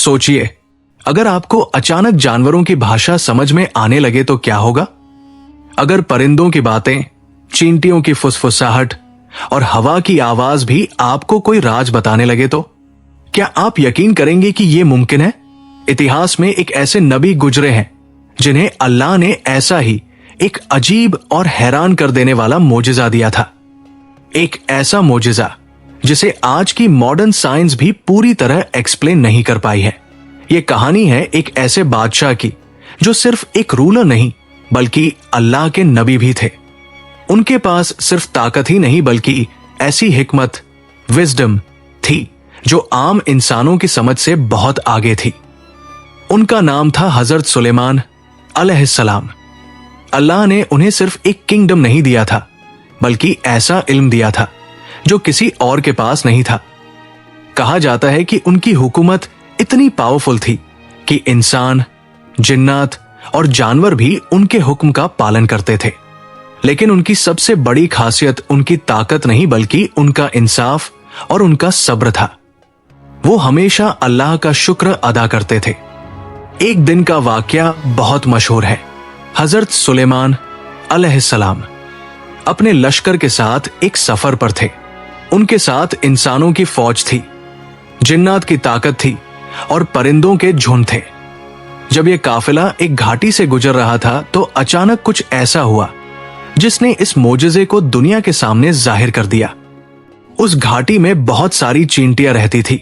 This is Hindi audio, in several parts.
सोचिए, अगर आपको अचानक जानवरों की भाषा समझ में आने लगे तो क्या होगा? अगर परिंदों की बातें, चींटियों की फुसफुसाहट और हवा की आवाज भी आपको कोई राज बताने लगे तो क्या आप यकीन करेंगे कि यह मुमकिन है? इतिहास में एक ऐसे नबी गुजरे हैं जिन्हें अल्लाह ने ऐसा ही एक अजीब और हैरान कर देने वाला मोजिजा दिया था। एक ऐसा मोजिजा जिसे आज की मॉडर्न साइंस भी पूरी तरह एक्सप्लेन नहीं कर पाई है। यह कहानी है एक ऐसे बादशाह की जो सिर्फ एक रूलर नहीं बल्कि अल्लाह के नबी भी थे। उनके पास सिर्फ ताकत ही नहीं बल्कि ऐसी हिकमत, विजडम थी जो आम इंसानों की समझ से बहुत आगे थी। उनका नाम था हजरत सुलेमान अलैहिस्सलाम। अल्लाह ने उन्हें सिर्फ एक किंगडम नहीं दिया था बल्कि ऐसा इल्म दिया था जो किसी और के पास नहीं था। कहा जाता है कि उनकी हुकूमत इतनी पावरफुल थी कि इंसान, जिन्नात और जानवर भी उनके हुक्म का पालन करते थे। लेकिन उनकी सबसे बड़ी खासियत उनकी ताकत नहीं बल्कि उनका इंसाफ और उनका सब्र था। वो हमेशा अल्लाह का शुक्र अदा करते थे। एक दिन का वाकया बहुत मशहूर है। हजरत सुलेमान अलैहिस्सलाम अपने लश्कर के साथ एक सफर पर थे। उनके साथ इंसानों की फौज थी, जिन्नात की ताकत थी और परिंदों के झुंड थे। जब यह काफिला एक घाटी से गुजर रहा था तो अचानक कुछ ऐसा हुआ जिसने इस मोजिजे को दुनिया के सामने जाहिर कर दिया। उस घाटी में बहुत सारी चींटियां रहती थी।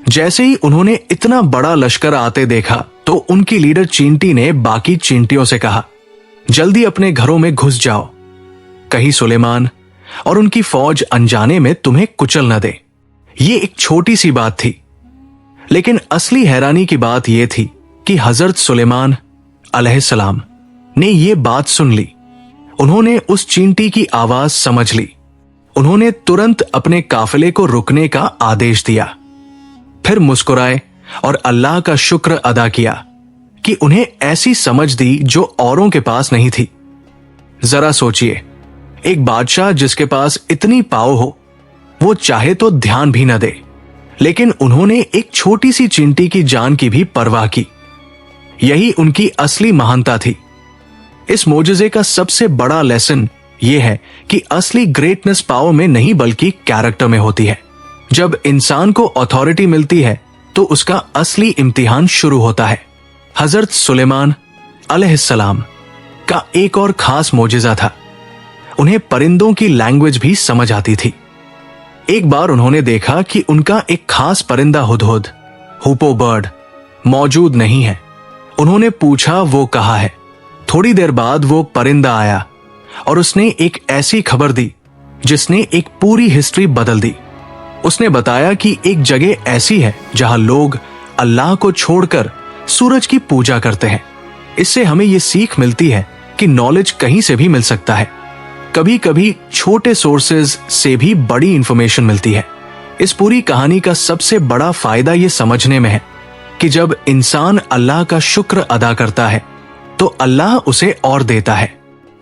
जैसे ही उन्होंने इतना बड़ा लश्कर आते देखा तो उनकी लीडर चींटी ने बाकी चींटियों से कहा, जल्दी अपने घरों में घुस जाओ, कहीं सुलेमान और उनकी फौज अनजाने में तुम्हें कुचल न दे। ये एक छोटी सी बात थी, लेकिन असली हैरानी की बात यह थी कि हजरत सुलेमान अलैहिस्सलाम ने यह बात सुन ली। उन्होंने उस चींटी की आवाज समझ ली। उन्होंने तुरंत अपने काफिले को रुकने का आदेश दिया, फिर मुस्कुराए और अल्लाह का शुक्र अदा किया कि उन्हें ऐसी समझ दी जो औरों के पास नहीं थी। जरा सोचिए, एक बादशाह जिसके पास इतनी पावर हो, वो चाहे तो ध्यान भी न दे, लेकिन उन्होंने एक छोटी सी चींटी की जान की भी परवाह की। यही उनकी असली महानता थी। इस मोजिजे का सबसे बड़ा लेसन यह है कि असली ग्रेटनेस पावर में नहीं बल्कि कैरेक्टर में होती है। जब इंसान को अथॉरिटी मिलती है तो उसका असली इम्तिहान शुरू होता है। हजरत सुलेमान अलैहिस्सलाम का एक और खास मोजिजा था। उन्हें परिंदों की लैंग्वेज भी समझ आती थी। एक बार उन्होंने देखा कि उनका एक खास परिंदा हुदहुद, हुपो बर्ड, मौजूद नहीं है। उन्होंने पूछा वो कहाँ है। थोड़ी देर बाद वो परिंदा आया और उसने एक ऐसी खबर दी जिसने एक पूरी हिस्ट्री बदल दी। उसने बताया कि एक जगह ऐसी है जहां लोग अल्लाह को छोड़कर सूरज की पूजा करते हैं। इससे हमें यह सीख मिलती है कि नॉलेज कहीं से भी मिल सकता है। कभी कभी छोटे सोर्सेज से भी बड़ी इंफॉर्मेशन मिलती है। इस पूरी कहानी का सबसे बड़ा फायदा यह समझने में है कि जब इंसान अल्लाह का शुक्र अदा करता है तो अल्लाह उसे और देता है।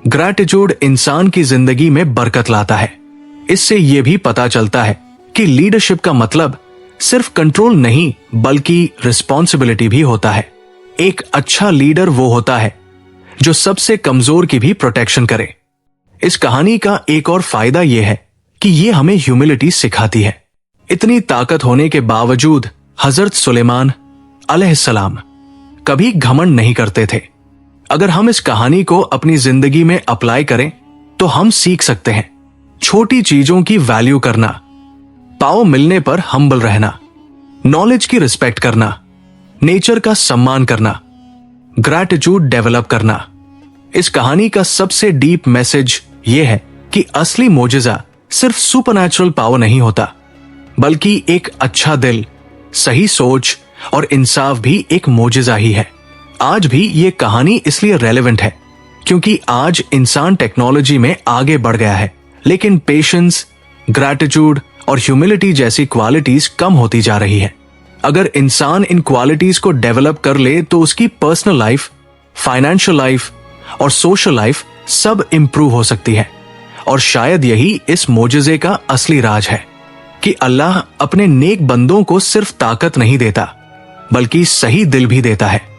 ग्रैटिट्यूड इंसान की जिंदगी में बरकत लाता है। इससे यह भी पता चलता है कि लीडरशिप का मतलब सिर्फ कंट्रोल नहीं बल्कि रिस्पॉन्सिबिलिटी भी होता है। एक अच्छा लीडर वो होता है जो सबसे कमजोर की भी प्रोटेक्शन करे। इस कहानी का एक और फायदा यह है कि यह हमें ह्यूमिलिटी सिखाती है। इतनी ताकत होने के बावजूद हजरत सुलेमान अलैहिस्सलाम कभी घमंड नहीं करते थे। अगर हम इस कहानी को अपनी जिंदगी में अप्लाई करें तो हम सीख सकते हैं छोटी चीजों की वैल्यू करना, पावर मिलने पर हम्बल रहना, नॉलेज की रिस्पेक्ट करना, नेचर का सम्मान करना, ग्रैटिट्यूड डेवलप करना। इस कहानी का सबसे डीप मैसेज यह है कि असली मोजिजा सिर्फ सुपरनैचुरल पावर नहीं होता बल्कि एक अच्छा दिल, सही सोच और इंसाफ भी एक मोजिजा ही है। आज भी ये कहानी इसलिए रेलेवेंट है क्योंकि आज इंसान टेक्नोलॉजी में आगे बढ़ गया है, लेकिन पेशेंस, ग्रैटिट्यूड और ह्यूमिलिटी जैसी क्वालिटीज कम होती जा रही है। अगर इंसान इन क्वालिटीज को डेवलप कर ले तो उसकी पर्सनल लाइफ, फाइनेंशियल लाइफ और सोशल लाइफ सब इंप्रूव हो सकती है। और शायद यही इस मोजिजे का असली राज है कि अल्लाह अपने नेक बंदों को सिर्फ ताकत नहीं देता बल्कि सही दिल भी देता है।